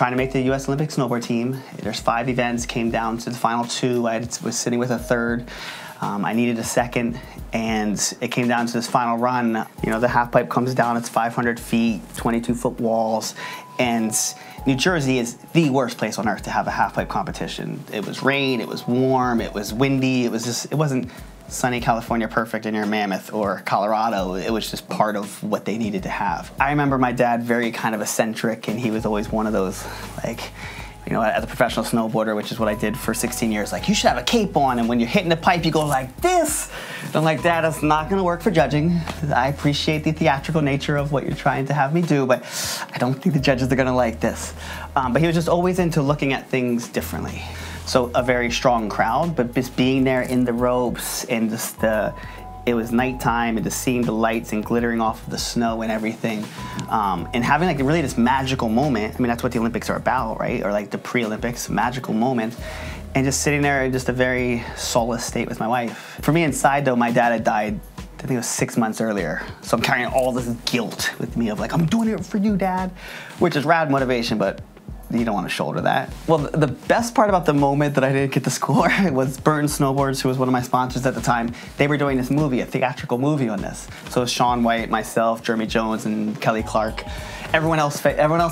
trying to make the US Olympic Snowboard team. There's 5 events, came down to the final 2. I was sitting with a third. I needed a second, and it came down to this final run. You know, the half pipe comes down, it's 500 feet, 22-foot walls, and New Jersey is the worst place on earth to have a half pipe competition. It was rain, it was warm, it was windy, it wasn't sunny California perfect in your Mammoth or Colorado. It was just part of what they needed to have. I remember my dad very kind of eccentric, and he was always one of those, like, you know, as a professional snowboarder, which is what I did for 16 years, like, you should have a cape on, and when you're hitting the pipe, you go like this. And I'm like, Dad, that's not gonna work for judging. I appreciate the theatrical nature of what you're trying to have me do, but I don't think the judges are gonna like this. But he was just always into looking at things differently. So a very strong crowd, but just being there in the ropes and just it was nighttime and just seeing the lights and glittering off of the snow and everything, and having like really this magical moment. I mean, that's what the Olympics are about, right? Or like the pre-Olympics, magical moment. And just sitting there in just a very soulless state with my wife. For me inside though, my dad had died, I think it was 6 months earlier. So I'm carrying all this guilt with me of like, I'm doing it for you, Dad, which is rad motivation, but you don't want to shoulder that. Well, the best part about the moment that I didn't get the score was Burton Snowboards, who was one of my sponsors at the time. They were doing this movie, a theatrical movie on this. So it was Shaun White, myself, Jeremy Jones, and Kelly Clark. Everyone else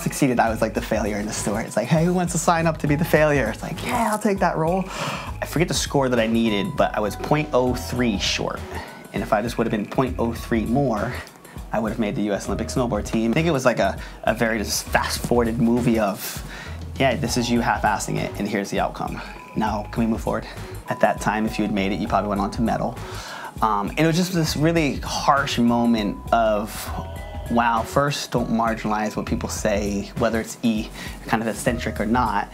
succeeded. I was like the failure in the story. It's like, hey, who wants to sign up to be the failure? It's like, yeah, I'll take that role. I forget the score that I needed, but I was 0.03 short. And if I just would have been 0.03 more, I would have made the US Olympic Snowboard team. I think it was like a very just fast-forwarded movie of, yeah, this is you half-assing it, and here's the outcome. Now, can we move forward? At that time, if you had made it, you probably went on to medal. And it was just this really harsh moment of, wow, first, don't marginalize what people say, whether it's kind of eccentric or not.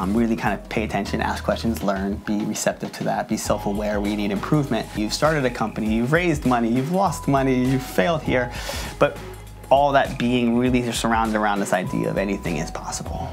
Really kind of pay attention, ask questions, learn, be receptive to that, be self-aware where you need improvement. You've started a company, you've raised money, you've lost money, you've failed here, but all that being really just surrounded around this idea of anything is possible.